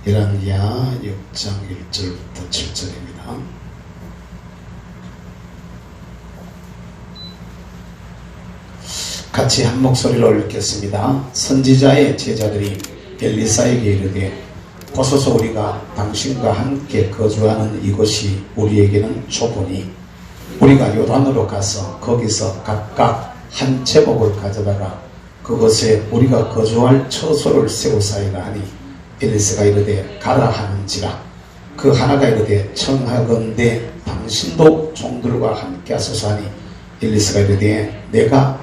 열왕기하 6장 1절부터 7절입니다. 같이 한 목소리로 읽겠습니다. 선지자의 제자들이 엘리사에게 이르되 보소서 우리가 당신과 함께 거주하는 이곳이 우리에게는 좁으니 우리가 요단으로 가서 거기서 각각 한 제목을 가져다가 그곳에 우리가 거주할 처소를 세우사이라 하니 엘리사가 이르되 가라 하는지라. 그 하나가 이르되 청하건대 당신도 종들과 함께 하소서 하니 엘리사가 이르되 내가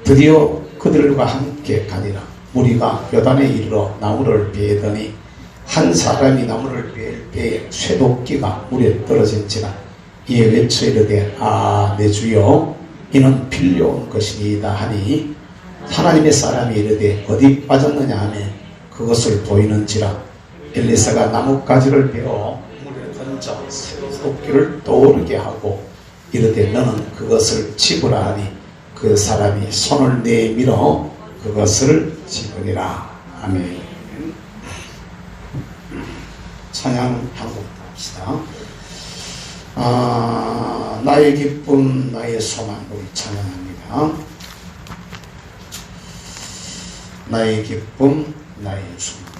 드디어 그들과 함께 가니라. 무리가 요단에 이르러 나무를 베더니 한 사람이 나무를 베일 배에 쇠도끼가 물에 떨어진지라. 이에 외쳐 이르되 내 주여 이는 빌려온 것이니이다 하니 하나님의 사람이 이르되 어디 빠졌느냐 하며 그것을 보이는지라. 엘리사가 나뭇가지를 베어 물에 던져 쇠도끼를 떠오르게 하고 이르되 너는 그것을 집으라 하니 그 사람이 손을 내밀어 그것을 집으리라. 아멘. 찬양 한곡 합시다. 나의 기쁨 나의 소망 우리 찬양합니다. 나의 기쁨 나의 소망.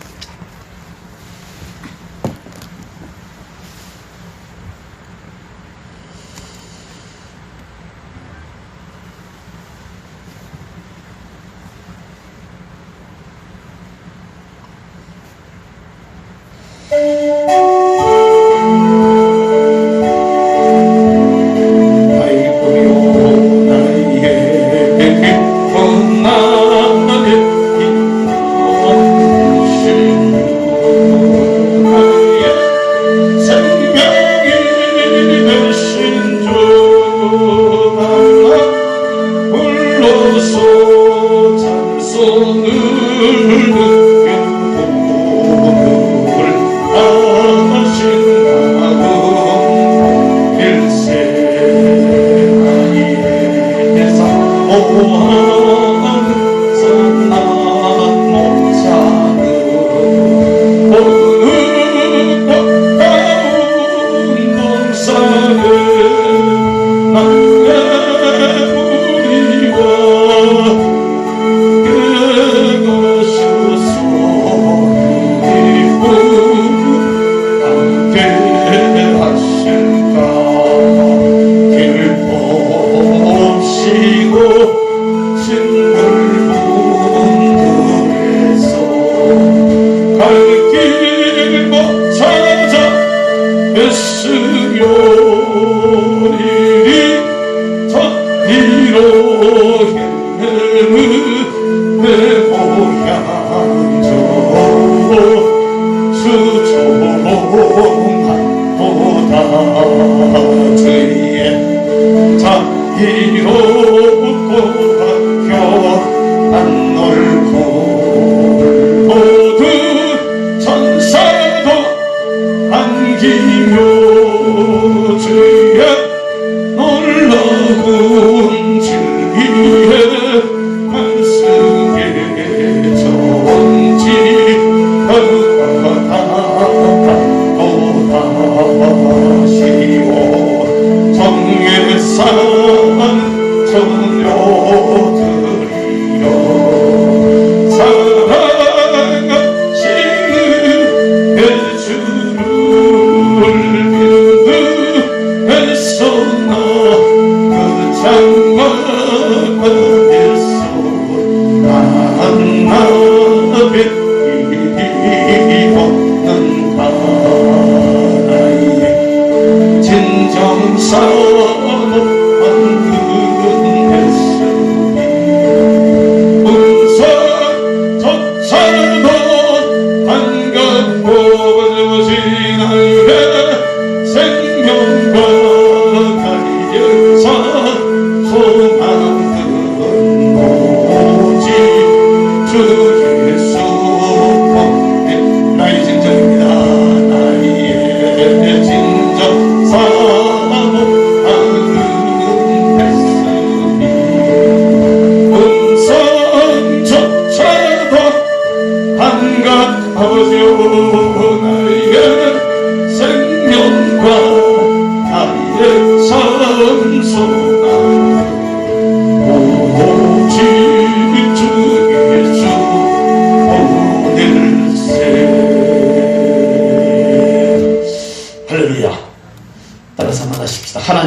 한갓 아버지요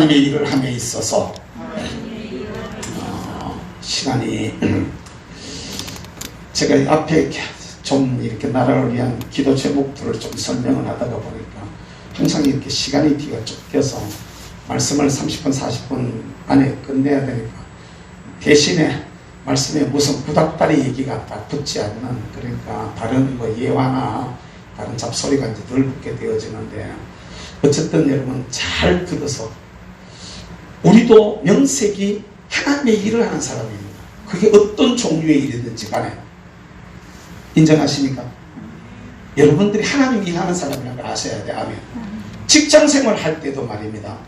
하나님의 일을 함에 있어서 시간이 제가 앞에 좀 이렇게 나라를 위한 기도 제목들을 좀 설명을 하다가 보니까 항상 이렇게 시간이 뒤가 쫓겨서 말씀을 30분 40분 안에 끝내야 되니까 대신에 말씀에 무슨 구닥다리 얘기가 딱 붙지 않는, 그러니까 다른 뭐 예화나 다른 잡소리가 이제 늘 붙게 되어지는데, 어쨌든 여러분 잘 들어서 우리도 명색이 하나님의 일을 하는 사람입니다. 그게 어떤 종류의 일이든지 간에 인정하십니까? 여러분들이 하나님 일하는 사람이라는 걸 아셔야 돼. 아멘. 직장생활 할 때도 말입니다.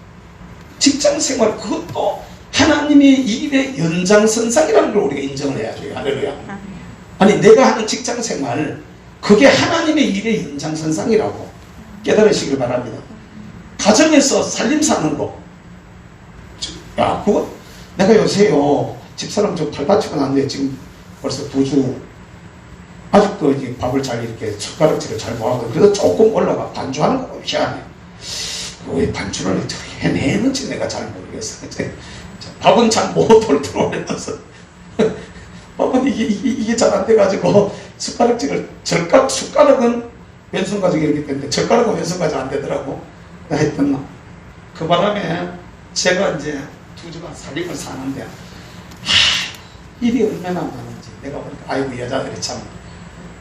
직장생활 그것도 하나님의 일의 연장선상이라는 걸 우리가 인정을 해야죠. 할렐루야. 아니 내가 하는 직장생활 그게 하나님의 일의 연장선상이라고 깨달으시길 바랍니다. 가정에서 살림 사는 거, 야 그거 내가 요새요 집사람 좀 팔 다치고 났는데 지금 벌써 2주 아직도 이제 밥을 잘 이렇게 숟가락질을 잘 못하고, 그래도 조금 올라가 반주하는 거 희한해. 왜 반주를 해내는지 내가 잘 모르겠어. 밥은 잘 못 돌도록 하면서 밥은 이게 잘 안 돼가지고 숟가락질을 숟가락은 왼손 가지고 이렇게 되는데 젓가락은 왼손 가지고 안 되더라고. 하여튼 그 바람에 제가 이제 2주간 살림을 사는데 일이 얼마나 많은지 내가 보니까 아이고 여자들이 참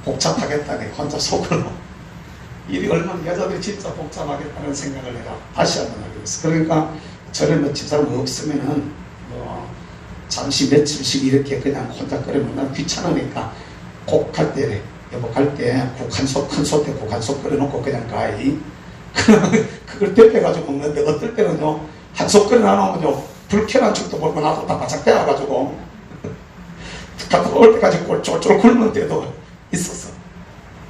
복잡하겠다. 내가 혼자 속으로 일이 얼마나 여자들이 진짜 복잡하겠다는 생각을 내가 다시 한번 하게 됐어. 그러니까 저를 뭐 집사람 없으면은 뭐 잠시 며칠씩 이렇게 그냥 혼자 끓이면 난 귀찮으니까 꼭 갈 때 여보 갈 때 국한솥 큰 솥에 국한솥 끓여놓고 그냥 가이 그걸 데펴가지고 먹는데 어떨 때는요 한솥 끓여놔놓으면요 불쾌한 죽도 모르고 나도 다 바짝 떼어가지고 갖고 올 때까지 쫄쫄 굶는 때도 있었어.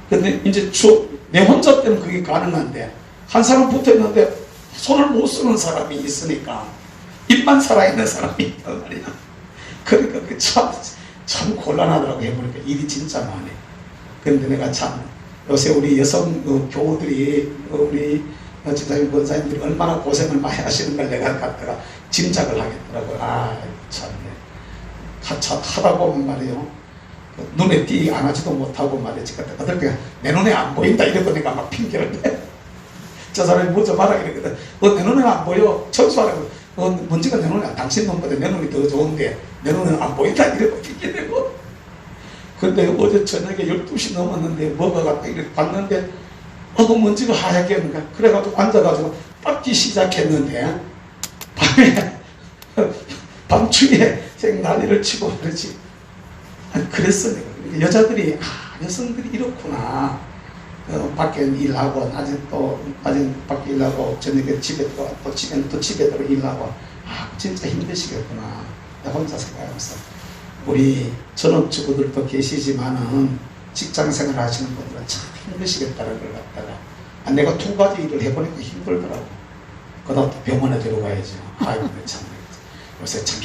근데 이제 내 혼자 때는 그게 가능한데 한 사람 붙어 있는데 손을 못 쓰는 사람이 있으니까 입만 살아있는 사람이 있단 말이야. 그러니까 참 곤란하더라고. 해보니까 일이 진짜 많네. 그런데 내가 참 요새 우리 여성 교우들이 우리 집사님 권사님들이 얼마나 고생을 많이 하시는 걸 내가 갖다가 짐작을 하겠더라고. 아 참네. 하다 보면 말이요 눈에 띄 안 하지도 못하고 말이지. 어떨 때 내 눈에 안 보인다 이러고 내가 막 핑계를 대. 저 사람이 먼저 말하라 이러거든. 내 눈에 안 보여. 청소하라고. 먼지가 내 눈에 당신 눈보다 내 눈이 더 좋은데 내 눈에 안 보인다 이러고 핑계대고. 근데 어제 저녁에 12시 넘었는데 뭐가 갔다 이렇게 봤는데 그 먼지가 하얗게 있는 거야. 그래가지고 앉아가지고 닦기 시작했는데 밤에 밤중에 난리를 치고 그러지. 그랬어 내가. 여자들이 여성들이 이렇구나. 밖에 일하고 낮에 밖에 일하고 저녁에 집에 또 집에 들어 일하고 진짜 힘드시겠구나. 내가 혼자 생각하면서 우리 전업주부들도 계시지만은 직장생활 하시는 분들은 참 힘드시겠다는 걸 갖다가 내가 2가지 일을 해보니까 힘들더라고. 그다음 또 병원에 데려가야지. 아이고 참 요새 참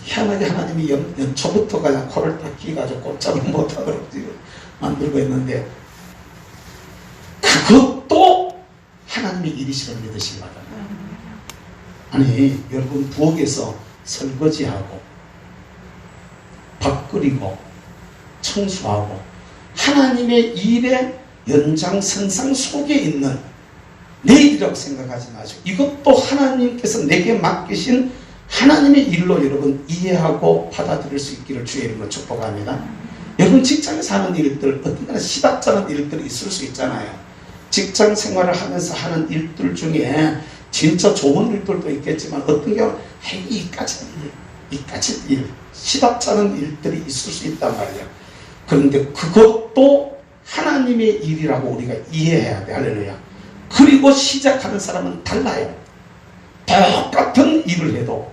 희한하게 하나님이 연초부터 그냥 코를 딱 끼가지고 꼼짝을 못하도록 지금 만들고 있는데 그것도 하나님의 일이시를 믿으시기 바랍니다. 아니 여러분 부엌에서 설거지하고 밥 끓이고 청소하고 하나님의 일의 연장선상 속에 있는 내 일이라고 생각하지 마시고 이것도 하나님께서 내게 맡기신 하나님의 일로 여러분 이해하고 받아들일 수 있기를 주의 이름으로 축복합니다. 여러분 직장에서 하는 일들 어떤 시답잖은 일들이 있을 수 있잖아요. 직장 생활을 하면서 하는 일들 중에 진짜 좋은 일들도 있겠지만 어떤 경우는 이까지 일 시답잖은 일들이 있을 수 있단 말이에요. 그런데 그것도 하나님의 일이라고 우리가 이해해야 돼. 할렐루야. 그리고 시작하는 사람은 달라요. 똑같은 일을 해도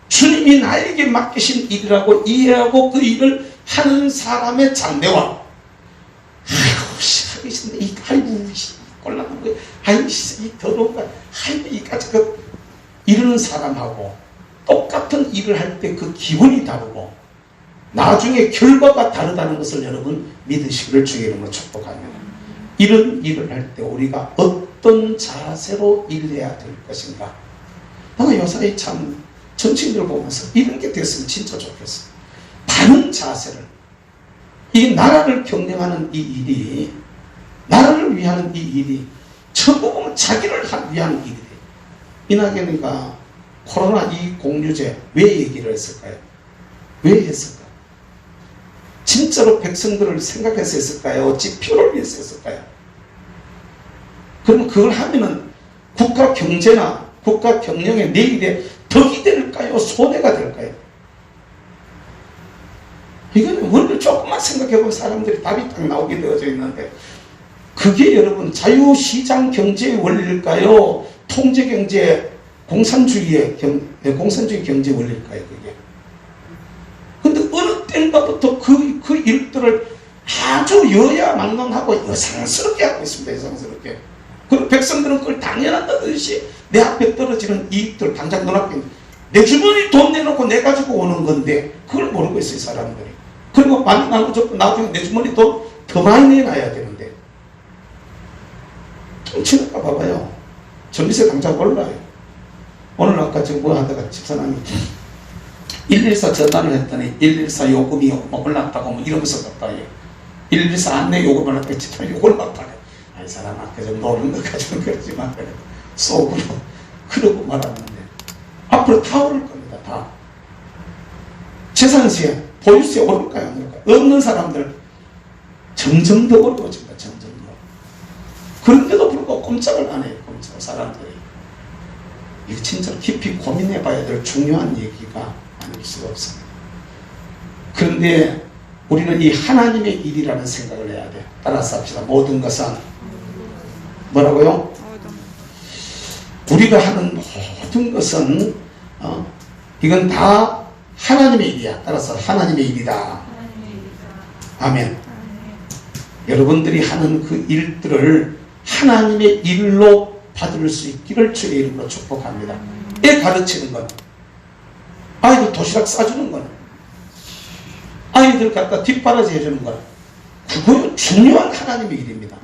주님이 나에게 맡기신 일이라고 이해하고 그 일을 하는 사람의 장래와 하기 싫네. 아이고 꼴랑한 거 아이고 이 더러운 거 아이고 이까지 이러는 사람하고 똑같은 일을 할 때 그 기분이 다르고 나중에 결과가 다르다는 것을 여러분 믿으시기를 주의 이름으로 축복합니다. 이런 일을 할 때 우리가 어떤 자세로 일해야 될 것인가? 요사이 참 정치인들 보면서 이런 게 됐으면 진짜 좋겠어. 바른 자세를, 이 나라를 경영하는 이 일이, 나라를 위하는 이 일이 전부 보면 자기를 위한 일이 돼. 이낙연이가 코로나 이 공유제 왜 얘기를 했을까요? 왜 했을까? 진짜로 백성들을 생각해서 했을까요? 지표를 위해서 했을까요? 그럼 그걸 하면은 국가 경제나 국가 경영의 내일에 덕이 될까요? 손해가 될까요? 이거는 원래 조금만 생각해보면 사람들이 답이 딱 나오게 되어져 있는데, 그게 여러분 자유시장 경제의 원리일까요? 통제경제, 공산주의 경제 원리일까요? 그게. 근데 어느 때인가부터 그 일들을 아주 여야 막론하고 여상스럽게 하고 있습니다. 여상스럽게. 그리고 백성들은 그걸 당연하다듯이 내 앞에 떨어지는 이익들, 당장 눈앞에 내 주머니 돈 내놓고 내 가지고 오는 건데 그걸 모르고 있어요, 사람들이. 그리고 많이 나중에 내 주머니 돈 더 많이 내놔야 되는데, 퉁치니까 봐봐요. 전기세 당장 올라요. 오늘 아까 지금 뭐 하다가 집사람이 114 전화를 했더니 114 요금이 올랐다고 뭐 이러면서 갔다 와요. 114 안내 요금을 올랐다고 집사람이 요걸 막 받아요. 아이 사람아, 그저 노는 것 가지고는 그러지 마. 속으로 그러고 말았는데 앞으로 다 오를 겁니다. 다. 재산세, 보유세 오를까요? 안 오를까요? 없는 사람들 점점 더 어려워집니다. 점점 더. 그런데도 불구하고 꼼짝을 안 해요. 꼼짝 사람들이. 이거 진짜 깊이 고민해 봐야 될 중요한 얘기가 아닐 수가 없습니다. 그런데 우리는 이 하나님의 일이라는 생각을 해야 돼요. 따라서 합시다. 모든 것은 뭐라고요? 우리가 하는 모든 것은 이건 다 하나님의 일이야. 따라서 하나님의 일이다. 아멘. 여러분들이 하는 그 일들을 하나님의 일로 받을 수 있기를 주의 이름으로 축복합니다. 애 가르치는 것, 아이들 도시락 싸주는 것, 아이들 갖다 뒷바라지 해주는 것, 그거 중요한 하나님의 일입니다.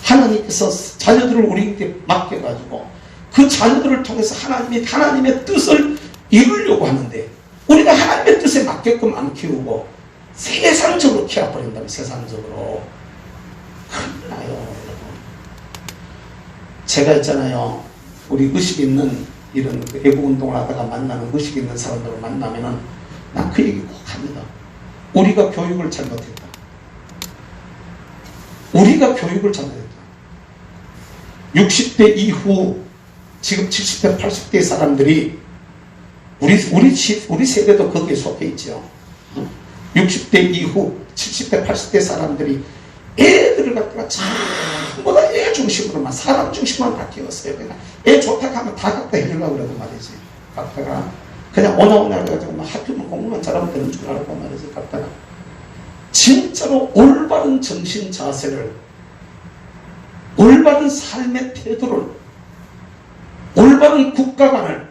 하나님께서 자녀들을 우리에게 맡겨가지고 그 자녀들을 통해서 하나님의 뜻을 이루려고 하는데, 우리가 하나님의 뜻에 맞게끔 안 키우고 세상적으로 키워버린다면, 세상적으로. 큰일 나요, 여러분. 제가 있잖아요, 우리 의식 있는 이런 애국운동을 하다가 만나는 의식 있는 사람들을 만나면은 난 그 얘기 꼭 합니다. 우리가 교육을 잘못했다. 우리가 교육을 잘못했다. 60대 이후 지금 70대 80대 사람들이 우리 세대도 거기에 속해 있죠. 60대 이후 70대 80대 사람들이 애들을 갖다가 전부 다 애 중심으로만, 사람 중심만 다 키웠어요. 그냥 애 좋다 하면 다 갖다 해주려고 그러고 말이지. 갖다가 그냥 오나 해가지고 막 학교만 공부만 잘하면 되는 줄 알고 말이지. 갖다가 진짜로 올바른 정신 자세를, 올바른 삶의 태도를, 올바른 국가관을,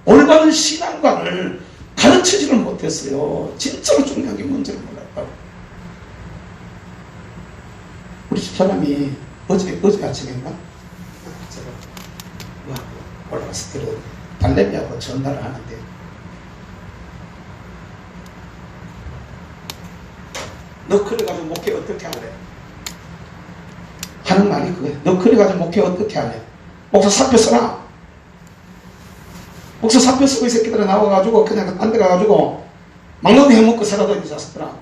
올바른 신앙관을 가르치지를 못했어요. 진짜로 중요한 게 뭔지를 몰랐다고. 우리 집사람이 어제 아침인가? 제가 올라가서 달래미하고 전화를 하는데, 너 그래가지고 목회 어떻게 하래? 하는 말이 그거야. 너 그래가지고 목회 어떻게 하래? 목사 사표 써라. 목사 사표 쓰고 이 새끼들이 나와가지고 그냥 안 데 가가지고 막노동 해먹고 살아도 이 자식들아.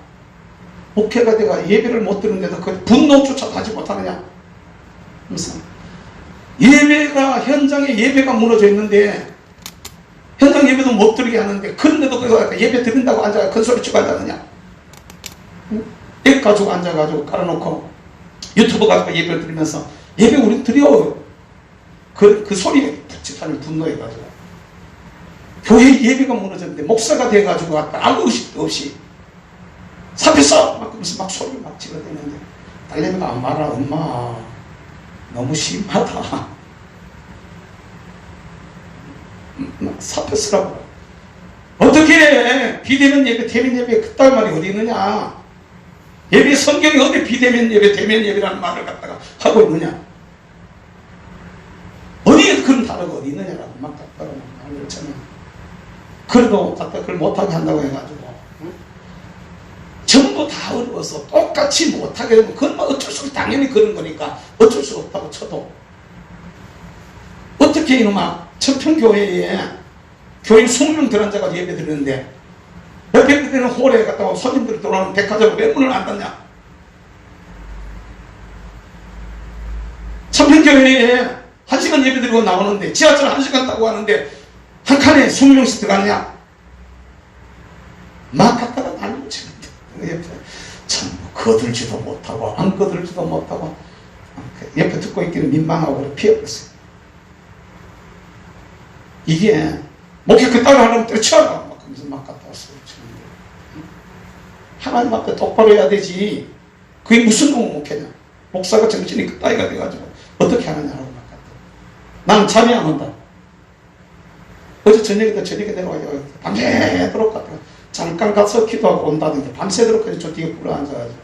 목회가 내가 예배를 못 드는데도 그 분노조차 하지 못하느냐? 무슨 예배가, 현장에 예배가 무너져 있는데 현장 예배도 못 드리게 하는데, 그런데도 예배 드린다고 앉아가 큰 소리 치고 앉았느냐? 앱 가지고 앉아가지고 깔아놓고 유튜브 가지고 예배를 드리면서, 예배 우리 드려. 그 소리에 집사람이 분노해가지고 교회 예배가 무너졌는데 목사가 돼가지고 아무 의식도 없이 사표 써! 막 그러면서 막 소리를 막 질러대는데, 딸내미가 말아, 엄마 너무 심하다. 사표 쓰라고. 어떻게 해? 비대면 예배, 대면 예배 그딴 말이 어디 있느냐? 예배 성경이 어디 비대면 예배, 대면 예배라는 말을 갖다가 하고 있느냐? 어디 어디에 그런 단어가 어디 있느냐라고 막 갖다가 알려주잖아요. 그래도 갖다 그걸 못하게 한다고 해가지고 전부 다 어려워서 똑같이 못하게 되면 그건 뭐 어쩔 수 없이 당연히 그런 거니까 어쩔 수 없다고 쳐도 어떻게 이놈아 청평교회에 교인 20명 들어앉아가지고 예배 드리는데 옆에 드리는 홀에 갔다가 손님들이 들어오는 백화점으로 왜 문을 안 닫냐? 청평교회에 1시간 예배 드리고 나오는데 지하철 1시간 타고 가는데 한 칸에 20명씩 들어갔냐? 막 갔다가 난리고 치는데 참 거들지도 못하고 안 거들지도 못하고 옆에 듣고 있기는 민망하고 피어버렸어요. 이게 목회 그따로 하려면 때려쳐라 막 그러면서 막 갔다 왔어요. 하나님 앞에 똑바로 해야 되지. 그게 무슨 놈의 목회냐? 목사가 정신이 그따위가 돼가지고 어떻게 하느냐고 막 갔다. 나는 잠이 안 온다. 어제 저녁에 내려와요. 밤새도록 갔다가 잠깐 가서 기도하고 온다든지 밤새도록 저 뒤에 불러 앉아가지고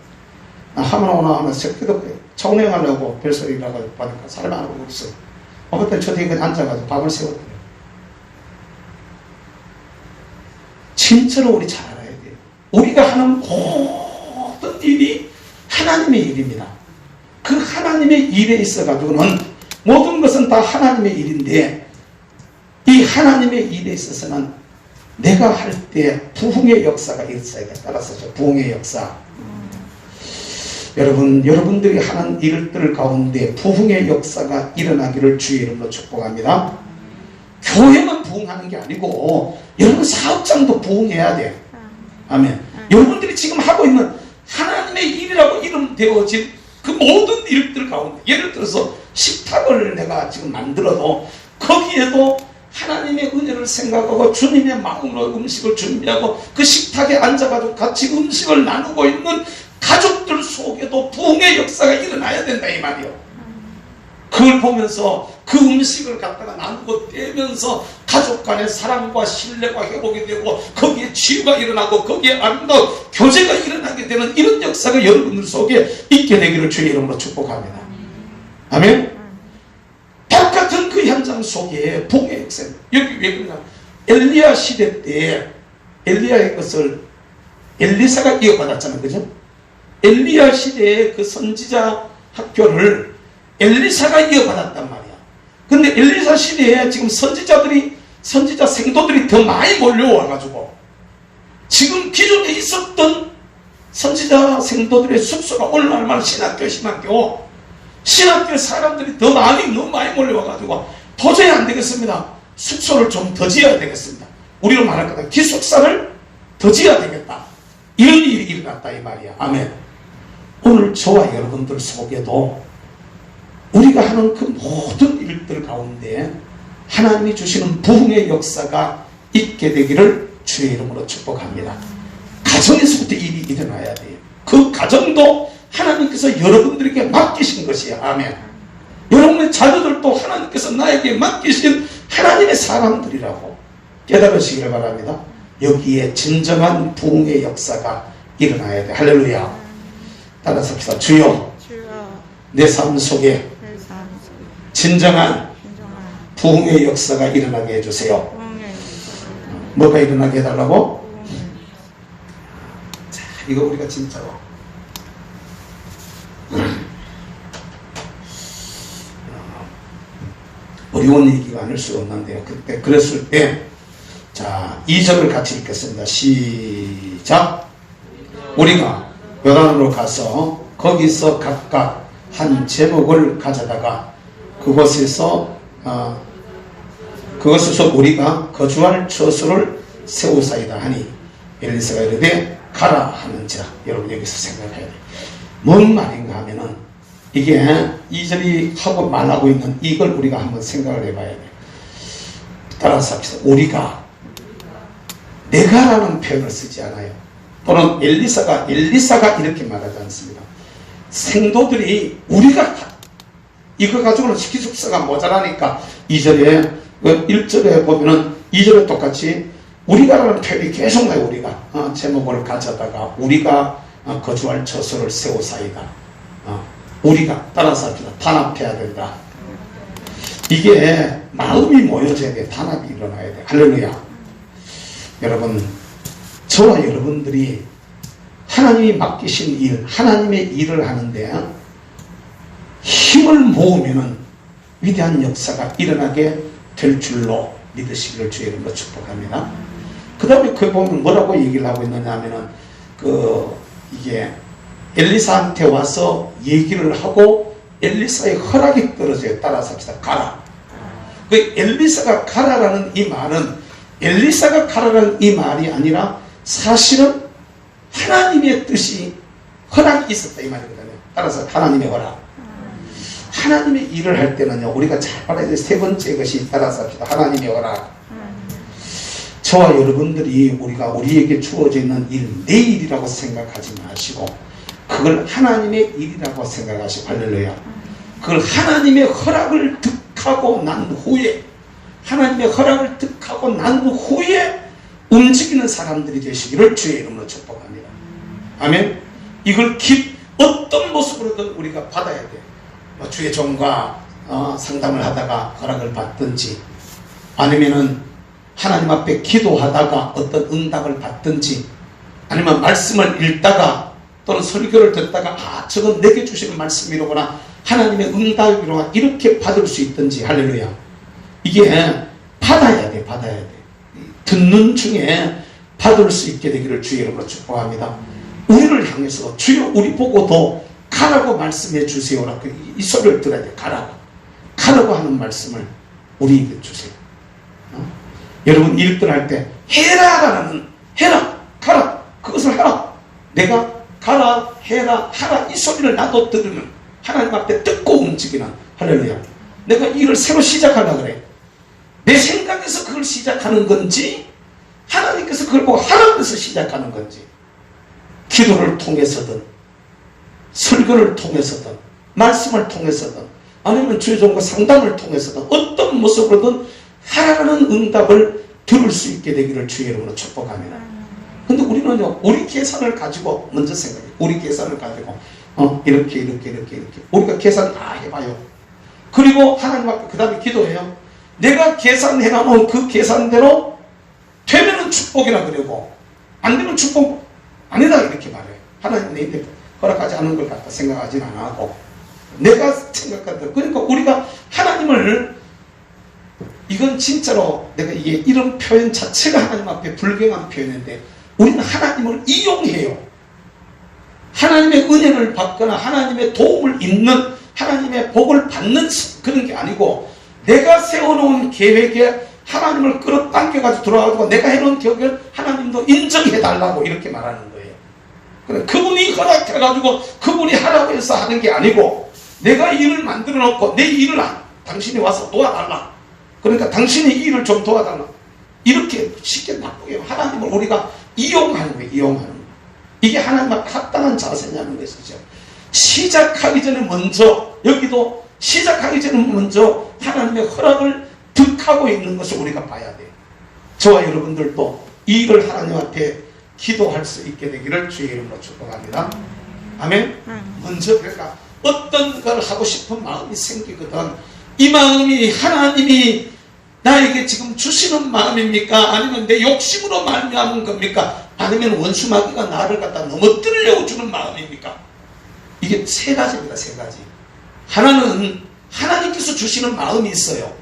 나 하나 하나 새끼도 차 운행하려고 별소리 나가지고 받으니까 사람 안 오고 있어. 그때 저 뒤에 앉아가지고 밥을 세웠더래요. 진짜로 우리 잘 알아야 돼요. 우리가 하는 모든 일이 하나님의 일입니다. 그 하나님의 일에 있어가지고는 모든 것은 다 하나님의 일인데 이 하나님의 일에 있어서는 내가 할 때 부흥의 역사가 있어야 돼. 따라서 부흥의 역사. 여러분들이 하는 일들 가운데 부흥의 역사가 일어나기를 주의 이름으로 축복합니다. 교회만 부흥하는 게 아니고 여러분 사업장도 부흥해야 돼. 아멘. 여러분들이 지금 하고 있는 하나님의 일이라고 이름되어진 그 모든 일들 가운데 예를 들어서 식탁을 내가 지금 만들어도 거기에도 하나님의 은혜를 생각하고 주님의 마음으로 음식을 준비하고 그 식탁에 앉아가지고 같이 음식을 나누고 있는 가족들 속에도 부흥의 역사가 일어나야 된다 이 말이요. 그걸 보면서 그 음식을 갖다가 나누고 떼면서 가족 간의 사랑과 신뢰가 회복이 되고 거기에 치유가 일어나고 거기에 아름다운 교제가 일어나게 되는 이런 역사가 여러분들 속에 있게 되기를 주의 이름으로 축복합니다. 아멘. 똑같은 그 현장 속에 부흥의 역사. 여기 왜 그러냐? 엘리야 시대 때 엘리야의 것을 엘리사가 이어받았잖아요. 그죠? 엘리야 시대의 그 선지자 학교를 엘리사가 이어받았단 말이야. 근데 엘리사 시대에 지금 선지자 생도들이 더 많이 몰려와가지고 지금 기존에 있었던 선지자 생도들의 숙소가 얼마나 신학교 사람들이 너무 많이 몰려와가지고 도저히 안 되겠습니다. 숙소를 좀 더 지어야 되겠습니다. 우리로 말할 거다. 기숙사를 더 지어야 되겠다. 이런 일이 일어났다 이 말이야. 아멘. 오늘 저와 여러분들 속에도 우리가 하는 그 모든 일들 가운데 하나님이 주시는 부흥의 역사가 있게 되기를 주의 이름으로 축복합니다. 가정에서부터 일이 일어나야 돼요. 그 가정도 하나님께서 여러분들에게 맡기신 것이에요. 아멘. 여러분의 자녀들도 하나님께서 나에게 맡기신 하나님의 사람들이라고 깨달으시기를 바랍니다. 여기에 진정한 부흥의 역사가 일어나야 돼. 할렐루야. 따라서 합시다. 주여 내 삶 속에 진정한 부흥의 역사가 일어나게 해주세요. 뭐가 일어나게 해달라고? 자, 이거 우리가 진짜로 어려운 얘기가 아닐 수 없는데요. 그때 그랬을 때 자 2절을 같이 읽겠습니다. 시작. 우리가 요단으로 가서 거기서 각각 한 제목을 가져다가 그곳에서 우리가 거주할 처소를 세우사이다 하니 엘리사가 이르되 가라 하는지라. 여러분 여기서 생각해야 돼요. 뭔 말인가 하면은 이게 2절이 하고 말하고 있는 이걸 우리가 한번 생각을 해봐야 돼요. 따라서 합시다. 우리가 내가라는 표현을 쓰지 않아요. 또는 엘리사가 이렇게 말하지 않습니다. 생도들이 우리가 이거 가지고는 기숙사가 모자라니까 2절에 1절에 보면은 2절에 똑같이 우리가라는 표현이 계속 나요. 우리가 제목을 가져다가 우리가 거주할 처소를 세우사이다. 우리가 따라서 합시다. 단합해야 된다. 이게 마음이 모여져야 돼. 단합이 일어나야 돼. 할렐루야. 여러분, 저와 여러분들이 하나님이 맡기신 일, 하나님의 일을 하는데 힘을 모으면 위대한 역사가 일어나게 될 줄로 믿으시기를 주의 이름으로 축복합니다. 그 다음에 그 보면 뭐라고 얘기를 하고 있느냐 하면은 이게 엘리사한테 와서 얘기를 하고 엘리사의 허락이 떨어져요. 따라서 합시다. 가라. 그 엘리사가 가라라는 이 말은 엘리사가 가라라는 이 말이 아니라 사실은 하나님의 뜻이 허락이 있었다 이 말이거든요. 따라서 하나님의 허락. 하나님의 일을 할 때는요, 우리가 잘 알아야 될 세 번째 것이 따라서 합시다. 하나님의 허락. 저와 여러분들이 우리에게 주어져 있는 일, 내 일이라고 생각하지 마시고 그걸 하나님의 일이라고 생각하시고, 할렐루야. 그걸 하나님의 허락을 득하고 난 후에, 하나님의 허락을 득하고 난 후에 움직이는 사람들이 되시기를 주의 이름으로 축복합니다. 아멘. 이걸 어떤 모습으로든 우리가 받아야 돼. 주의 종과 상담을 하다가 허락을 받든지, 아니면은 하나님 앞에 기도하다가 어떤 응답을 받든지, 아니면 말씀을 읽다가 또는 설교를 듣다가 저건 내게 주시는 말씀이로구나, 하나님의 응답이로구나, 이렇게 받을 수 있든지, 할렐루야. 이게 받아야 돼. 듣는 중에 받을 수 있게 되기를 주의 이름으로 축복합니다. 우리를 향해서 주여 우리 보고도 가라고 말씀해 주세요라, 이 소리를 들어야 돼. 가라고 하는 말씀을 우리에게 주세요. 여러분 일들 할 때 해라, 가라, 그것을 하라. 내가 가라, 해라, 하라 이 소리를 나도 들으면 하나님 앞에 듣고 움직이는, 할렐루야. 내가 일을 새로 시작하려고 그래. 내 생각에서 그걸 시작하는 건지 하나님께서 그걸 보고 하라고 해서 시작하는 건지, 기도를 통해서든 설교를 통해서든 말씀을 통해서든 아니면 주의 종과 상담을 통해서든 어떤 모습으로든 하라는 응답을 들을 수 있게 되기를 주의 이름으로 축복합니다. 근데 우리는요, 우리 계산을 가지고 먼저 생각해요. 우리 계산을 가지고 이렇게 우리가 계산 다 해봐요. 그리고 하나님 앞에 그 다음에 기도해요. 내가 계산해놓은 그 계산대로 되면은 축복이라 그러고 안 되면 축복 아니다 이렇게 말해요. 하나님 내한테 허락하지 않은 것 같다 생각하지는 않고 내가 생각한다. 그러니까 우리가 하나님을, 이건 진짜로 내가 이런 표현 자체가 하나님 앞에 불경한 표현인데, 우리는 하나님을 이용해요. 하나님의 은혜를 받거나 하나님의 도움을 입는, 하나님의 복을 받는 그런 게 아니고, 내가 세워놓은 계획에 하나님을 끌어당겨가지고 들어가고 내가 해놓은 계획을 하나님도 인정해달라고 이렇게 말하는 거예요. 그분이 허락해가지고 그분이 하라고 해서 하는 게 아니고, 내가 일을 만들어 놓고 내 일을 당신이 와서 도와달라. 그러니까 당신이 이 일을 좀 도와달라. 이렇게 쉽게 나쁘게 하나님을 우리가 이용하는 거예요. 이용하는 거예요. 이게 하나님 앞에 합당한 자세냐는 것이죠. 시작하기 전에 먼저, 여기도 시작하기 전에 먼저 하나님의 허락을 득하고 있는 것을 우리가 봐야 돼요. 저와 여러분들도 이 일을 하나님 앞에 기도할 수 있게 되기를 주의 이름으로 축복합니다. 아멘. 먼저 그러니까 어떤 걸 하고 싶은 마음이 생기거든. 이 마음이 하나님이 나에게 지금 주시는 마음입니까? 아니면 내 욕심으로 말미암은 겁니까? 아니면 원수마귀가 나를 갖다 넘어뜨리려고 주는 마음입니까? 이게 세 가지입니다. 세 가지. 하나는 하나님께서 주시는 마음이 있어요.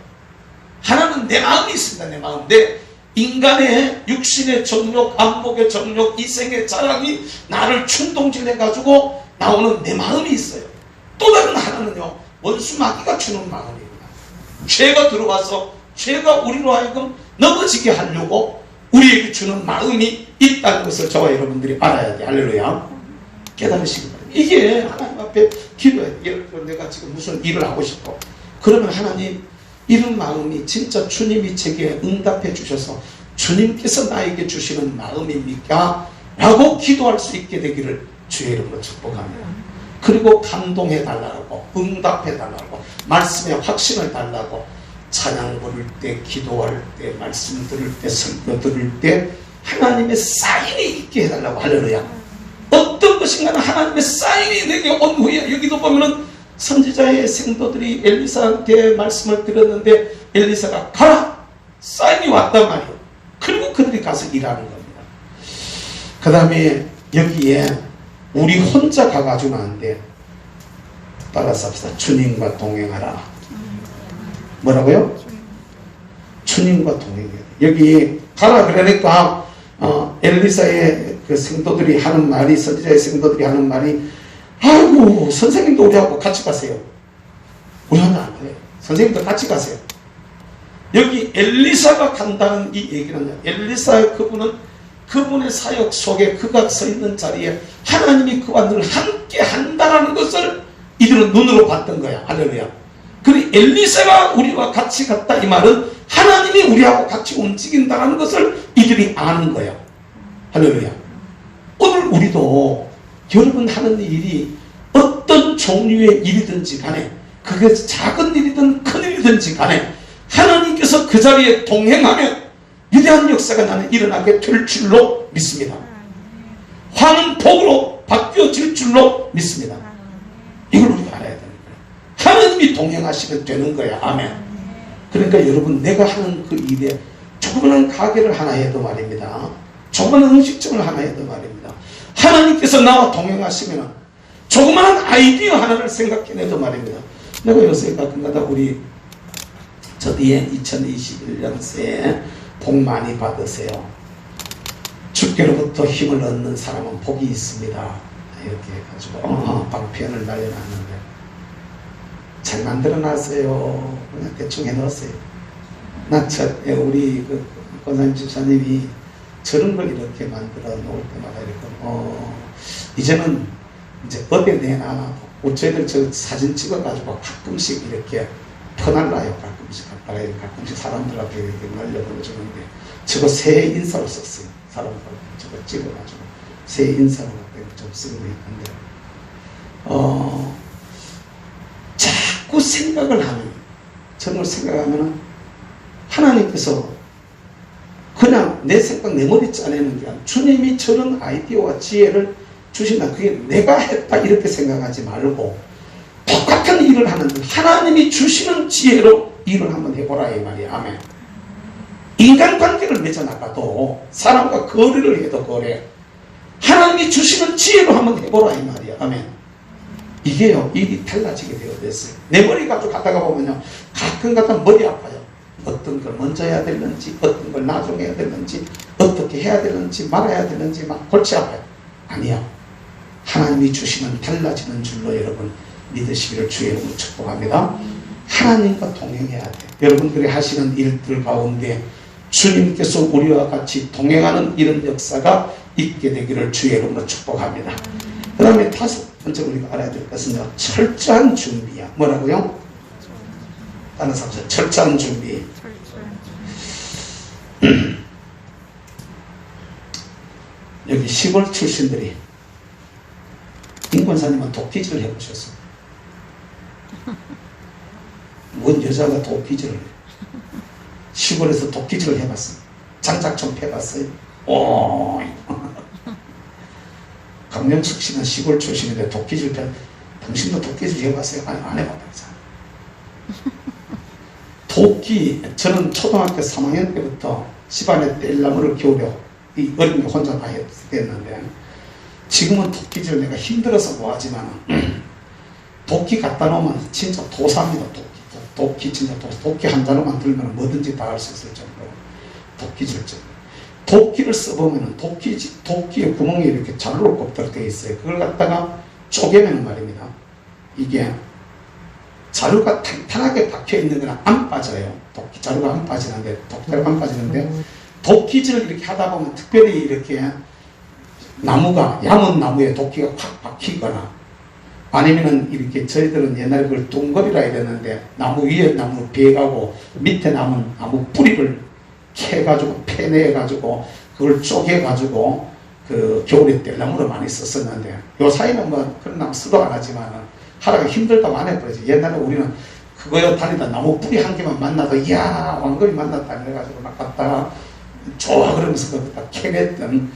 하나는 내 마음이 있습니다. 내 마음. 내 인간의 육신의 정욕, 안목의 정욕, 이생의 자랑이 나를 충동질해가지고 나오는 내 마음이 있어요. 또 다른 하나는요, 원수마귀가 주는 마음입니다. 죄가 들어와서 죄가 우리로 하여금 넘어지게 하려고 우리에게 주는 마음이 있다는 것을 저와 여러분들이 알아야 돼. 할렐루야. 깨달으시기 바랍니다. 이게 하나님 앞에 기도해. 예를 들어 내가 지금 무슨 일을 하고 싶어. 그러면 하나님, 이런 마음이 진짜 주님이 제게 응답해 주셔서 주님께서 나에게 주시는 마음입니까? 라고 기도할 수 있게 되기를 주의 이름으로 축복합니다. 그리고 감동해 달라고, 응답해 달라고, 말씀에 확신을 달라고, 찬양 부를 때, 기도할 때, 말씀 들을 때, 설교 들을 때 하나님의 사인이 있게 해달라고. 할렐루야. 어떤 것인가는 하나님의 사인이 내게 온 후에, 여기도 보면은 선지자의 생도들이 엘리사한테 말씀을 드렸는데 엘리사가 가라! 사인이 왔단 말이에요. 그리고 그들이 가서 일하는 겁니다. 그 다음에 여기에 우리 혼자 가가지고는 안 돼. 따라서 합시다. 주님과 동행하라. 뭐라고요? 주님과 동행해야 돼. 여기 가라 그러니까 엘리사의 그 생도들이 하는 말이, 선지자의 생도들이 하는 말이, 아이고 선생님도 우리하고 같이 가세요. 우리하면 안 돼요. 선생님도 같이 가세요. 여기 엘리사가 간다는 이 얘기는, 엘리사 그분의 사역 속에 그가 서 있는 자리에 하나님이 그와 늘 함께 한다라는 것을 이들은 눈으로 봤던 거야. 할렐루야. 그리고 엘리사가 우리와 같이 갔다 이 말은 하나님이 우리하고 같이 움직인다라는 것을 이들이 아는 거야. 할렐루야. 오늘 우리도 여러분 하는 일이 어떤 종류의 일이든지 간에, 그게 작은 일이든 큰 일이든지 간에 하나님께서 그 자리에 동행하면 위대한 역사가 나는 일어나게 될 줄로 믿습니다. 화는 복으로 바뀌어질 줄로 믿습니다. 이걸 우리가 알아야 되는 거예요. 하나님이 동행하시면 되는 거야. 아멘. 그러니까 여러분, 내가 하는 그 일에 조그마한 가게를 하나 해도 말입니다. 조그마한 음식점을 하나 해도 말입니다. 하나님께서 나와 동행하시면 조그마한 아이디어 하나를 생각해내도 말입니다. 내가 요새 가끔가다 우리 저 뒤에 2021년 새해 복 많이 받으세요. 주께로부터 힘을 얻는 사람은 복이 있습니다. 이렇게 해가지고 방편을 날려놨는데 잘 만들어놨어요. 그냥 대충 해놓았어요. 우리 그 권사님 집사님이 저런 걸 이렇게 만들어 놓을 때마다 이렇게 이제는 이제 어디 내나 저희들 저 사진 찍어가지고 가끔씩 이렇게 퍼날라요. 가끔씩 사람들한테 이렇게 날려보여주는데 저거 새 인사로 썼어요. 사람들 저거 찍어가지고 새 인사로 좀 쓰고 있는데 자꾸 생각을 하면, 저걸 생각하면 하나님께서 그냥 내 생각 내 머리 짜내는 게 아니라 주님이 저런 아이디어와 지혜를 주신다. 그게 내가 했다 이렇게 생각하지 말고 똑같은 일을 하는데 하나님이 주시는 지혜로 일을 한번 해보라 이 말이야. 아멘. 인간관계를 맺어나가도, 사람과 거래를 해도 거래, 하나님이 주시는 지혜로 한번 해보라 이 말이야. 아멘. 이게요, 일이 달라지게 되어졌어요. 내 머리 가지고 가다가 보면요, 가끔가다 머리 아파요. 어떤 걸 먼저 해야 되는지, 어떤 걸 나중에 해야 되는지, 어떻게 해야 되는지, 말아야 되는지 막 골치 아파요. 아니야. 하나님이 주시면 달라지는 줄로 여러분 믿으시기를 주의 이름으로 축복합니다. 하나님과 동행해야 돼. 여러분들이 하시는 일들 가운데 주님께서 우리와 같이 동행하는 이런 역사가 있게 되기를 주의 이름으로 축복합니다. 그 다음에 다섯 번째 우리가 알아야 될 것은 철저한 준비야. 뭐라고요? 따라서 합시다. 철저한 준비. 여기 시골 출신들이, 임권사님은 도끼질을 해보셨어요. 뭔 여자가 도끼질을 해. 시골에서 도끼질을 해봤어요. 장작 좀 패봤어요. 강명숙 씨는 시골 출신인데 도끼질 당신도 도끼질 해봤어요? 아니, 안 해봤다잖아. 저는 초등학교 3학년 때부터 집안에 뗄나무를 겨우려 이 어린 게 혼자 다 했는데, 지금은 도끼질 내가 힘들어서 뭐하지만 도끼 갖다 놓으면 진짜 도사입니다. 도끼 진짜 도끼 한 자루만 들면 뭐든지 다 할 수 있을 정도로 도끼질. 도끼를 써보면 도끼의 구멍이 이렇게 자루로 꼭 들어져 있어요. 그걸 갖다가 쪼개면 말입니다. 이게 자루가 탄탄하게 박혀 있는 거는 안 빠져요. 도끼 자루가 안 빠지는데, 도끼자루가 안 빠지는데, 도끼질을 이렇게 하다 보면 특별히 이렇게 나무가, 얇은 나무에 도끼가 확 박히거나, 아니면은 이렇게 저희들은 옛날에 그걸 뚱거리라 이랬는데, 나무 위에 나무 베가고 밑에 남은 나무 뿌리를 캐가지고 패내가지고 그걸 쪼개가지고 그 겨울에 뗄나무로 많이 썼었는데, 요 사이는 뭐 그런 나무 쓰도 안 하지만은 하다가 힘들다고 안 해버리지. 옛날에 우리는 그거에 다니다 나무 뿌리 한 개만 만나도 이야 왕거리 만났다 그래가지고 막 갔다가 좋아 그러면서 그거 다 캐냈던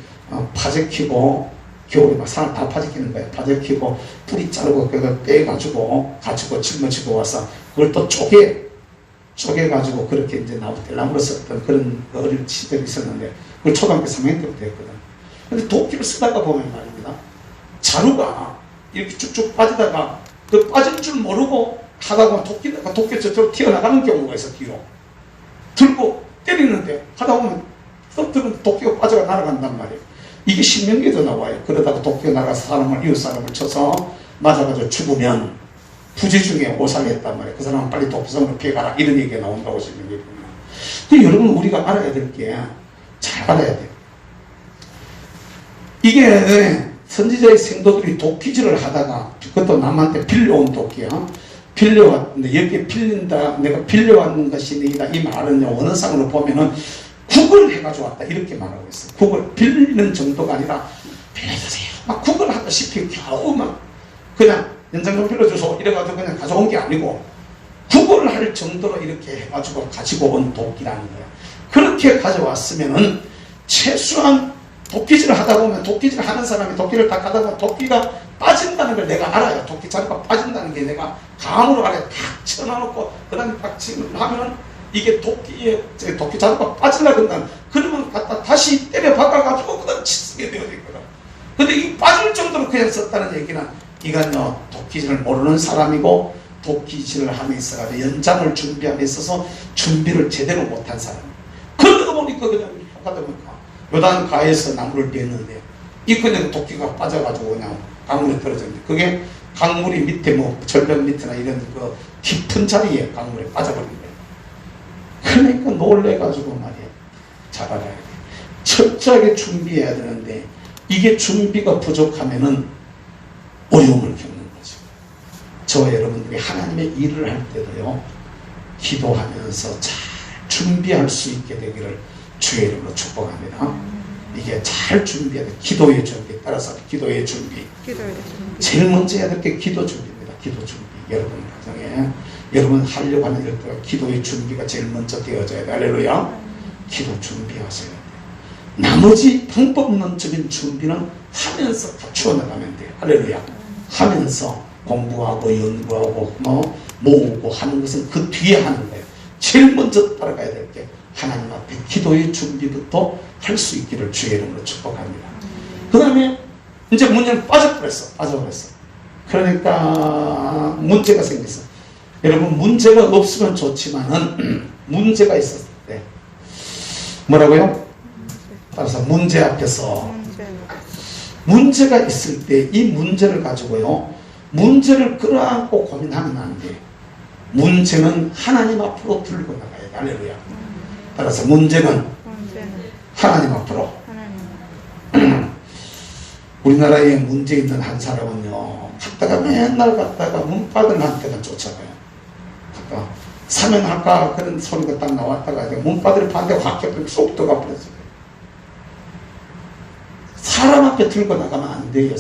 파제키고 겨울에 막 산을 다 파지키는 거야. 파지키고 뿌리 자르고 그걸 떼가지고 가지고 짊어지고 와서 그걸 또 쪼개가지고 그렇게 이제 나무로 썼던 그런 어릴 시절이 있었는데 그걸 초등학교 3학년 때부터 했거든. 근데 도끼를 쓰다가 보면 말입니다. 자루가 이렇게 쭉쭉 빠지다가 그 빠질 줄 모르고 하다 보면 도끼가 저쪽으로 튀어나가는 경우가 있어. 뒤로 들고 때리는데 하다 보면 떨어뜨린 도끼가 빠져가 날아간단 말이에요. 이게 신명기에도 나와요. 그러다가 도끼가 날아가서 이웃 사람을 쳐서 맞아가지고 죽으면 부재 중에 오상했단 말이에요. 그 사람은 빨리 도피성으로 피해가라 이런 얘기가 나온다고 신명기에 보면. 그 여러분 우리가 알아야 될 게 잘 알아야 돼요. 이게 선지자의 생도들이 도끼질을 하다가 그것도 남한테 빌려온 도끼야. 빌려왔는데 여기에 빌린다 내가 빌려왔는 것이 너희다 이 말은요 어느 상으로 보면은 국을 해가지고 왔다 이렇게 말하고 있어요. 국을 빌리는 정도가 아니라 빌려주세요 막 국을 하다시피 겨우 막 그냥 연장 좀 빌려줘서 이래가지고 그냥 가져온 게 아니고 국을 할 정도로 이렇게 해가지고 가지고 온 도끼라는 거야. 그렇게 가져왔으면은 최소한 도끼질을 하다 보면 도끼질 하는 사람이 도끼를 딱 하다 보면 도끼가 빠진다는 걸 내가 알아요. 도끼 자루가 빠진다는 게 내가 감으로 알아요. 탁 쳐놔놓고 그 다음에 딱 하면은 이게 도끼 자루가 빠지려고 한다. 그러면 갖다 다시 때려 박아가지고 그 다음 치게 되어 있거든. 근데 이 빠질 정도로 그냥 썼다는 얘기는 이건요 도끼질을 모르는 사람이고 도끼질을 함에 있어가지고 연장을 준비함에 있어서 준비를 제대로 못한 사람. 그러다 보니까 그냥 하다 보니까 요단가에서 나무를 베는데 이 그냥 도끼가 빠져가지고 그냥 강물에 떨어졌는데 그게 강물이 밑에 뭐 절벽 밑이나 이런 그 깊은 자리에 강물에 빠져버린 거예요. 그러니까 놀래가지고 말이에요. 잘 알아야 돼. 철저하게 준비해야 되는데 이게 준비가 부족하면은 어려움을 겪는 거죠. 저와 여러분들이 하나님의 일을 할 때도요 기도하면서 잘 준비할 수 있게 되기를 주의 이름으로 축복합니다. 이게 잘 준비해야 돼. 기도의 준비 따라서 기도의 준비. 제일 먼저 해야 될 게 기도 준비입니다. 기도 준비. 여러분 가정에 여러분 하려고 하는 일들 기도의 준비가 제일 먼저 되어져야 돼. 할렐루야. 기도 준비하셔야 돼. 나머지 방법론적인 준비는 하면서 갖추어 나가면 돼요. 할렐루야. 하면서 공부하고 연구하고 모으고 하는 것은 그 뒤에 하는 거예요. 제일 먼저 따라가야 될 게 하나님 앞에 기도의 준비부터 할 수 있기를 주의 이름으로 축복합니다. 그 다음에 이제 문제는 빠져버렸어. 그러니까 문제가 생겼어. 여러분 문제가 없으면 좋지만은 문제가 있었을 때 뭐라고요? 따라서 문제 앞에서 문제가 있을 때 이 문제를 가지고요 문제를 끌어안고 고민하면 안 돼. 문제는 하나님 앞으로 들고 나가야 돼. 할렐루야. 따라서 문제는 하나님 앞으로. 우리나라에 문제 있는 한 사람은요 맨날 갔다가 문바들한테만 쫓아가요. 갔다가 사면할까 그런 소리가 딱 나왔다가 문바들이 반대로 확 껴버리고 쏙 들어가 버렸어요. 사람 앞에 들고 나가면 안 돼요.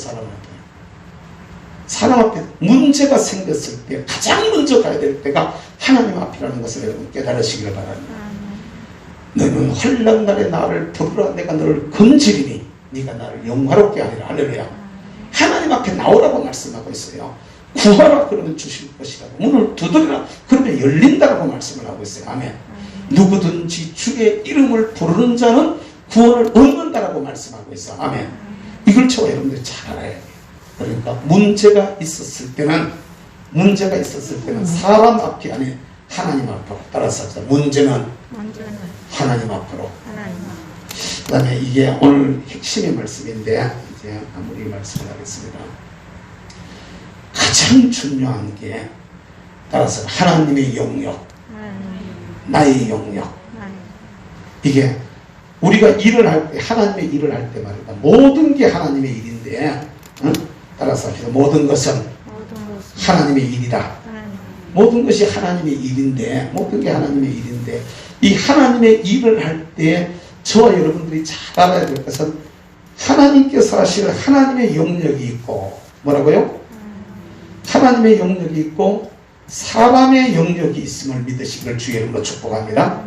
사람 앞에 문제가 생겼을 때 가장 먼저 가야 될 때가 하나님 앞이라는 것을 여러분 깨달으시기를 바랍니다. 너는 환난날에 나를 부르라 내가 너를 건지리니 네가 나를 영화롭게 하리라. 할렐루야. 하나님 앞에 나오라고 말씀하고 있어요. 구하라 그러면 주실 것이라고. 문을 두드리라 그러면 열린다라고 말씀을 하고 있어요. 아멘. 누구든지 주의 이름을 부르는 자는 구원을 얻는다라고 말씀하고 있어요. 아멘. 이걸 저와 여러분들이 잘 알아야 돼요. 그러니까 문제가 있었을 때는 사람 앞이 아닌 하나님 앞으로. 따라서 문제는 하나님 앞으로. 그 다음에 이게 오늘 핵심의 말씀인데 이제 마무리 말씀을 하겠습니다. 가장 중요한 게 따라서 하나님의 영역, 나의 영역. 이게 우리가 일을 할 때 하나님의 일을 할 때 말이다. 모든 게 하나님의 일인데 따라서 모든 것은 하나님의 일이다. 모든 것이 하나님의 일인데 모든 게 하나님의 일인데 이 하나님의 일을 할 때 저와 여러분들이 잘 알아야 될 것은 하나님께서 하시는 하나님의 영역이 있고 뭐라고요? 하나님의 영역이 있고 사람의 영역이 있음을 믿으시기를 주의 이름으로 축복합니다.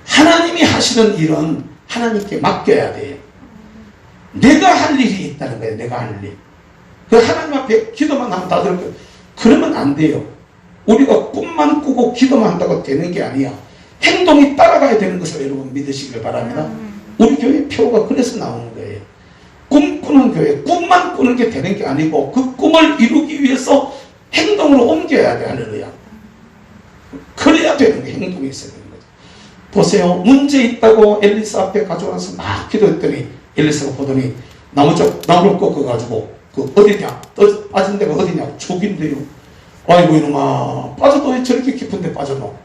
하나님이 하시는 일은 하나님께 맡겨야 돼요. 내가 할 일이 있다는 거예요. 내가 할 일. 그 하나님 앞에 기도만 하면 다 들을 거예요. 그러면 안 돼요. 우리가 꿈만 꾸고 기도만 한다고 되는 게 아니야. 행동이 따라가야 되는 것을 여러분 믿으시길 바랍니다. 우리 교회 표가 그래서 나오는 거예요. 꿈꾸는 교회, 꿈만 꾸는 게 되는 게 아니고 그 꿈을 이루기 위해서 행동으로 옮겨야 돼. 할렐루야. 그래야 되는 게 행동이 있어야 되는 거죠. 보세요. 문제 있다고 엘리사 앞에 가져와서 막 기도했더니 엘리사가 보더니 나무를 꺾어가지고 그 어디냐? 빠진 데가 어디냐? 죽인데요. 아이고 이놈아, 빠져도 왜 저렇게 깊은 데 빠져노?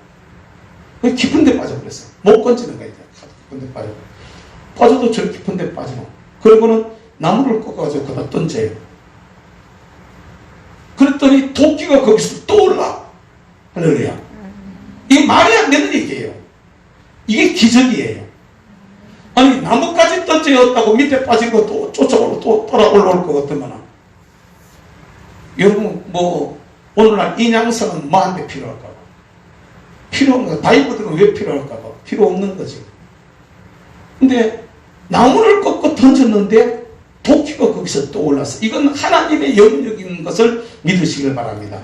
깊은 데 빠져버렸어요. 못 건지는 거야. 깊은 데 빠져도 저렇게 깊은 데 빠져노. 그리고는 나무를 꺾어가지고 거기다 던져요. 그랬더니 도끼가 거기서 떠올라. 할렐루야. 이게 말이 안 되는 얘기예요. 이게 기적이에요. 아니 나무까지 던져였다고 밑에 빠진 것도 쫓아오고 또 따라 올라올 것 같으면 여러분 뭐 오늘날 인양선은 뭐한테 필요할까? 필요 없는 거. 다이버들은 왜 필요할까? 필요 없는 거지. 근데 나무를 꺾고 던졌는데 도끼가 거기서 떠올랐어. 이건 하나님의 영역인 것을 믿으시길 바랍니다.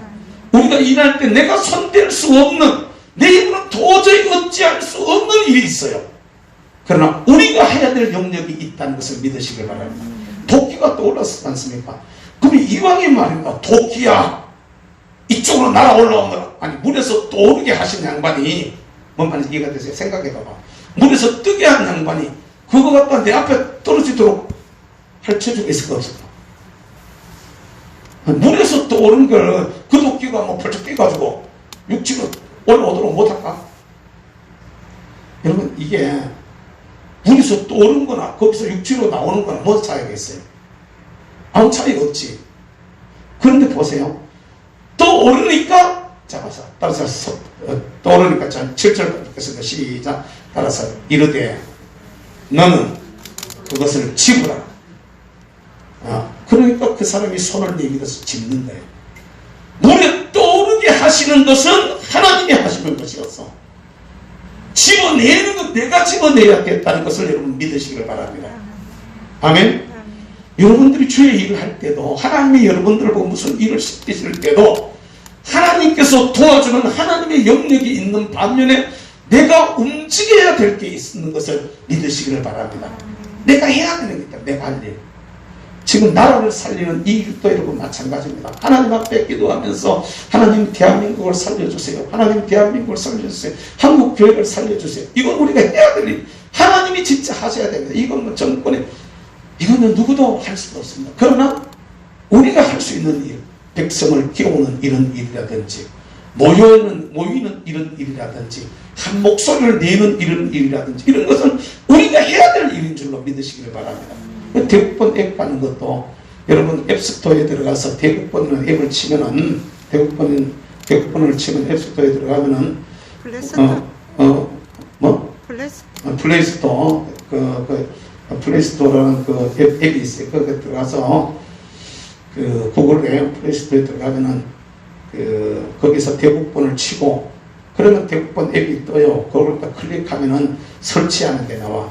우리가 일할 때 내가 손댈 수 없는, 내 힘으로 도저히 어찌할 수 없는 일이 있어요. 그러나 우리가 해야 될 영역이 있다는 것을 믿으시길 바랍니다. 도끼가 떠올랐지 않습니까? 그럼 이왕이 말입니다. 도끼야, 이쪽으로 날아 올라오느라. 아니 물에서 떠오르게 하신 양반이 뭔 말인지 이해가 되세요? 생각해봐봐. 물에서 뜨게 한 양반이 그거 갖다 내 앞에 떨어지도록 펼쳐주고 있을 거 없을까? 물에서 떠오른 걸 그 도끼가 뭐 펄쩍 뛰어가지고 육지로 올라오도록 못할까? 여러분 이게 물에서 떠오른 거나 거기서 육지로 나오는 거나 뭔 차이가 있어요? 아무 차이가 없지. 그런데 보세요. 떠오르니까 잡아서 따라서 떠오르니까 7절 읽겠습니다. 시작. 따라서 이르되 너는 그것을 집으라. 그러니까 그 사람이 손을 내밀어서 짚는 거예요. 물에 떠오르게 하시는 것은 하나님이 하시는 것이었어. 집어내는 건 내가 집어내야겠다는 것을 여러분 믿으시길 바랍니다. 아멘. 여러분들이 주의 일을 할 때도 하나님이 여러분들을 보고 무슨 일을 시키실 때도 하나님께서 도와주는 하나님의 영역이 있는 반면에 내가 움직여야 될 게 있는 것을 믿으시기를 바랍니다. 내가 해야 되는 게 있다. 내가 할 일. 지금 나라를 살리는 이 일도 여러분 마찬가지입니다. 하나님 앞에 기도하면서 하나님 대한민국을 살려주세요. 하나님 대한민국을 살려주세요. 한국 교회를 살려주세요. 이건 우리가 해야 될 일. 하나님이 진짜 하셔야 됩니다. 이건 뭐 정권에 이거는 누구도 할 수가 없습니다. 그러나 우리가 할 수 있는 일, 백성을 깨우는 이런 일이라든지 모이는 이런 일이라든지 한 목소리를 내는 이런 일이라든지 이런 것은 우리가 해야 될 일인 줄로 믿으시기를 바랍니다. 대국번 앱 하는 것도 여러분 앱스토어에 들어가서 대국번이라는 앱을 치면은 대국번을 치면 앱스토어에 들어가면은 플레이스토어 플레이스토어라는 그 앱이 있어요. 거기에 들어가서 그 구글에 플레이스토어에 들어가면은 거기서 대국번을 치고 그러면 대국번 앱이 떠요. 그걸 딱 클릭하면은 설치하는 게 나와.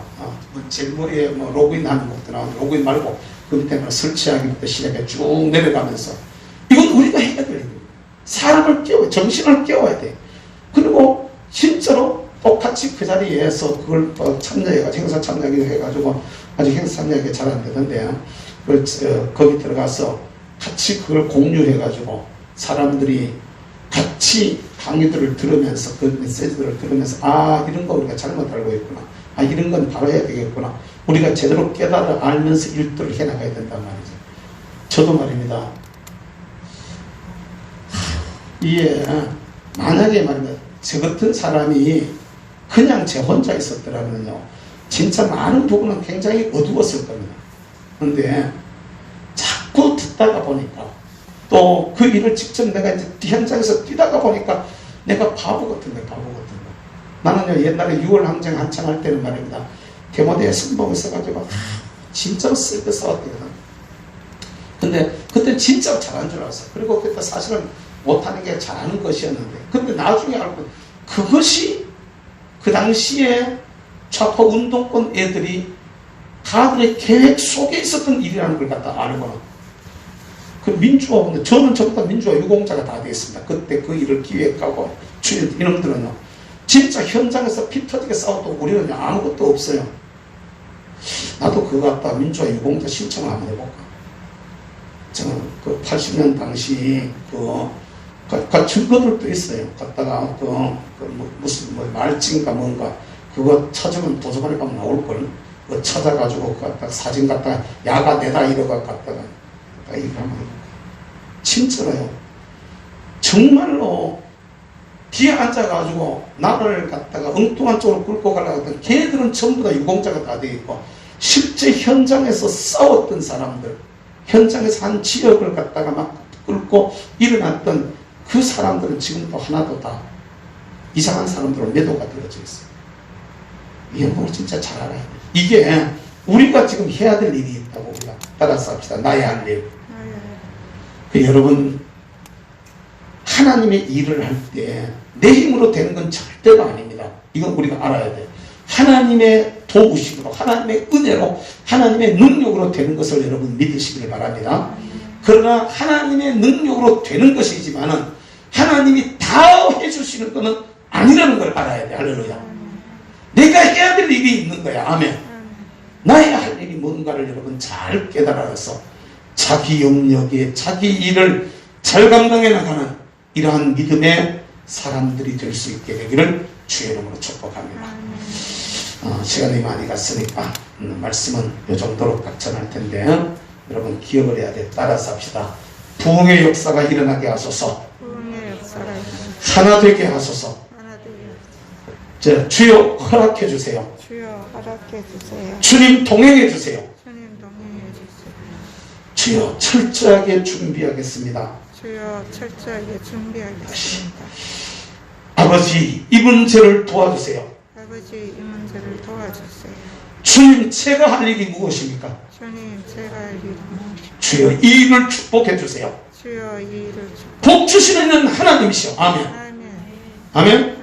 제일 머리에 뭐 로그인 하는 것도 나와. 로그인 말고 그 밑에 설치하기부터 시작해 쭉 내려가면서 이건 우리가 해야 될 일이에요. 사람을 깨워, 정신을 깨워야 돼. 그리고 진짜로 똑같이 그 자리에서 그걸 참여해가지고 행사 참여해가지고 아직 행사 참여하기 잘 안 되던데 거기 들어가서 같이 그걸 공유해가지고 사람들이 같이 강의들을 들으면서 그 메시지들을 들으면서 이런 거 우리가 잘못 알고 있구나. 이런 건 바로 해야 되겠구나. 우리가 제대로 깨달아 알면서 일들을 해나가야 된단 말이죠. 저도 말입니다. 이게 만약에 말입니다. 저 같은 사람이 그냥 제 혼자 있었더라면요. 진짜 많은 부분은 굉장히 어두웠을 겁니다. 그런데 자꾸 듣다가 보니까 또 그 일을 직접 내가 이제 현장에서 뛰다가 보니까 내가 바보 같은 거예요. 바보 같은 거. 나는요 옛날에 6월 항쟁 한창 할 때는 말입니다. 데모대에 선봉을 써가지고 진짜로 쓸게 싸웠거든요. 근데 그때 진짜 잘한 줄 알았어요. 그리고 그때 사실은 못하는 게 잘하는 것이었는데 근데 나중에 알고 그것이 그 당시에 좌파 운동권 애들이 가들의 계획 속에 있었던 일이라는 걸 갖다 알고는 그 민주화, 저는 전부 다 민주화 유공자가 다 되겠습니다. 그때 그 일을 기획하고 주인 이놈들은요 진짜 현장에서 피 터지게 싸워도 우리는 아무것도 없어요. 나도 그거 갖다 민주화 유공자 신청을 한번 해볼까. 저는 그 80년 당시 그 증거들도 있어요. 갖다가 무슨 말진가 뭔가 그거 찾으면 도서관에 가면 나올걸. 그거 찾아가지고 갖다가 사진 갖다가 야가 내다 이러가 갖다가 이거 한번 진짜로요. 정말로 뒤에 앉아가지고 나를 갖다가 엉뚱한 쪽으로 끌고 가려고 했던 걔들은 전부 다 유공자가 다 되어 있고 실제 현장에서 싸웠던 사람들, 현장에서 한 지역을 갖다가 막 끌고 일어났던 그 사람들은 지금도 하나도 다 이상한 사람들로 매도가 되어져 있어요. 이 연봉을 진짜 잘 알아야 돼. 이게 우리가 지금 해야 될 일이 있다고 우리가 따라서 합시다. 나의 할 일. 그 여러분 하나님의 일을 할 때 내 힘으로 되는 건 절대로 아닙니다. 이건 우리가 알아야 돼. 하나님의 도우심으로 하나님의 은혜로 하나님의 능력으로 되는 것을 여러분 믿으시길 바랍니다. 그러나 하나님의 능력으로 되는 것이지만은 하나님이 다 해주시는 것은 아니라는 걸 알아야 돼. 할렐루야. 내가 해야 될 일이 있는 거야. 아멘. 나의 할 일이 뭔가를 여러분 잘 깨달아서 자기 영역에 자기 일을 잘 감당해 나가는 이러한 믿음의 사람들이 될 수 있게 되기를 주의 이름으로 축복합니다. 시간이 많이 갔으니까 말씀은 이 정도로 각전할 텐데 여러분 기억을 해야 돼. 따라서 합시다. 부흥의 역사가 일어나게 하소서. 하나 되게 하소서. 주여 허락해 주세요. 주여 허락해 주세요. 주님 동행해 주세요. 주님 동행해 주세요. 주여 철저하게 준비하겠습니다. 주여 철저하게 준비하겠습니다. 아버지 이 문제를 도와주세요. 아버지 이 문제를 도와주세요. 주님 제가 할 일이 무엇입니까? 주님 제가 할 일이 무엇입니까? 주여 이 일을 축복해 주세요. 주여 이 일을 복 주시는 하나님이시오. 아멘. 아멘. 아멘. 아멘.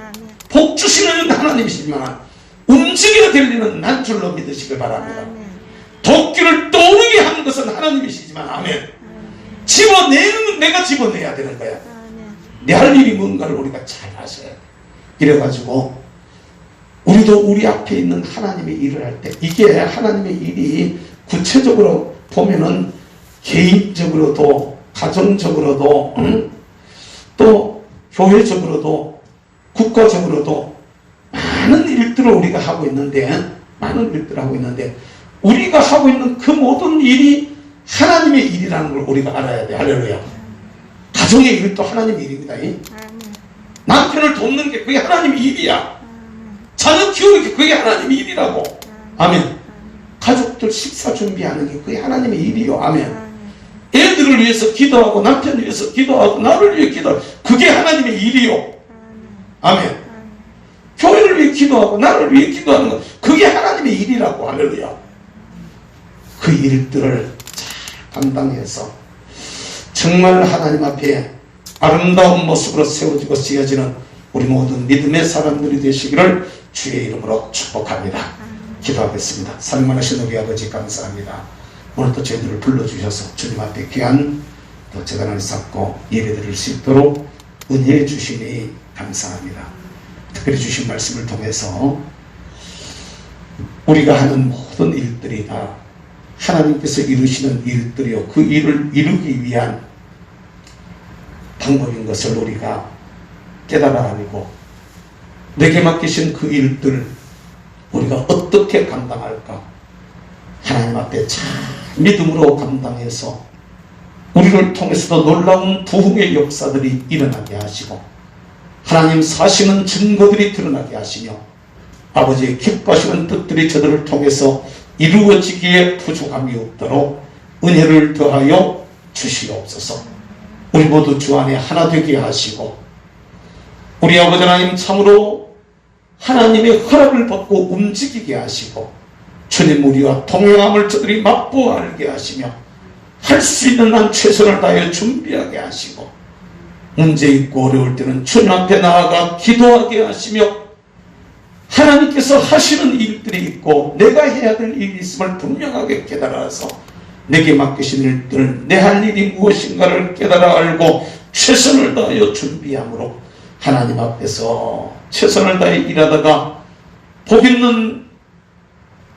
복 주시는 하나님이시지만 움직이게 될 일은 난 줄로 믿으시길 바랍니다. 아멘. 도끼를 떠오르게 하는 것은 하나님이시지만 아멘. 집어내는 내가 집어내야 되는 거야. 내 할 일이 뭔가를 우리가 잘 아셔야 돼. 이래가지고 우리도 우리 앞에 있는 하나님의 일을 할 때 이게 하나님의 일이 구체적으로 보면은 개인적으로도 가정적으로도 또 교회적으로도 국가적으로도 많은 일들을 우리가 하고 있는데 우리가 하고 있는 그 모든 일이 하나님의 일이라는 걸 우리가 알아야 돼. 할렐루야. 가정의 일도 하나님의 일입니다. 남편을 돕는 게 그게 하나님의 일이야. 자녀 키우는 게 그게 하나님의 일이라고. 아멘. 가족들 식사 준비하는 게 그게 하나님의 일이요. 아멘. 애들을 위해서 기도하고 남편을 위해서 기도하고 나를 위해 기도하고 그게 하나님의 일이요. 아멘. 교회를 위해 기도하고 나를 위해 기도하는 것 그게 하나님의 일이라고. 할렐루야. 그 일들을 잘 감당해서 정말 하나님 앞에 아름다운 모습으로 세워지고 쓰여지는 우리 모든 믿음의 사람들이 되시기를 주의 이름으로 축복합니다. 기도하겠습니다. 사랑하신 우리 아버지 감사합니다. 오늘도 저희들을 불러주셔서 주님 앞에 귀한 또 재단을 쌓고 예배드릴 수 있도록 은혜해 주시니 감사합니다. 특별히 주신 말씀을 통해서 우리가 하는 모든 일들이 다 하나님께서 이루시는 일들이요 그 일을 이루기 위한 방법인 것을 우리가 깨달아 알고 내게 맡기신 그 일들 우리가 어떻게 감당할까 하나님 앞에 잘 믿음으로 감당해서 우리를 통해서도 놀라운 부흥의 역사들이 일어나게 하시고 하나님 사시는 증거들이 드러나게 하시며 아버지의 기뻐하시는 뜻들이 저들을 통해서 이루어지기에 부족함이 없도록 은혜를 더하여 주시옵소서. 우리 모두 주 안에 하나 되게 하시고 우리 아버지 하나님 참으로 하나님의 허락을 받고 움직이게 하시고 주님 우리와 동행함을 저들이 맛보아 알게 하시며 할 수 있는 한 최선을 다하여 준비하게 하시고 문제 있고 어려울 때는 주님 앞에 나아가 기도하게 하시며 하나님께서 하시는 일들이 있고 내가 해야 될 일이 있음을 분명하게 깨달아서 내게 맡기신 일들, 내 할 일이 무엇인가를 깨달아 알고 최선을 다하여 준비함으로 하나님 앞에서 최선을 다해 일하다가 복 있는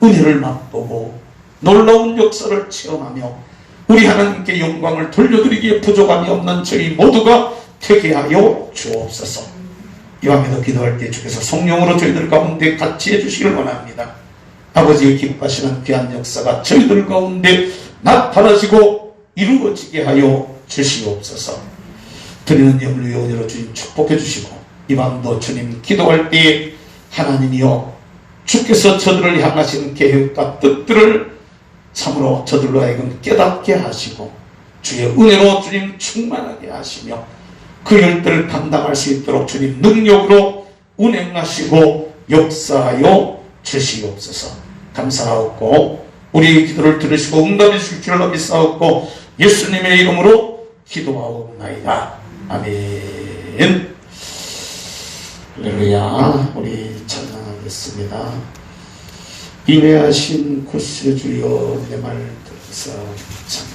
은혜를 맛보고 놀라운 역사를 체험하며 우리 하나님께 영광을 돌려드리기에 부족함이 없는 저희 모두가 되게 하여 주옵소서. 이 밤에도 기도할 때 주께서 성령으로 저희들 가운데 같이 해주시길 원합니다. 아버지의 기뻐하시는 귀한 역사가 저희들 가운데 나타나시고 이루어지게 하여 주시옵소서. 드리는 예물의 은혜로 주님 축복해 주시고 이 밤도 주님 기도할 때 하나님이여 주께서 저들을 향하신 계획과 뜻들을 참으로 저들로 하여금 깨닫게 하시고 주의 은혜로 주님 충만하게 하시며 그 일들을 감당할 수 있도록 주님 능력으로 운행하시고 역사하여 주시옵소서. 감사하옵고 우리의 기도를 들으시고 응답해 주실 줄로 믿사옵고 예수님의 이름으로 기도하옵나이다. 아멘. 할렐루야. 우리 찬양하겠습니다. 인내하신 구세주여 내 말 들으사 찬양.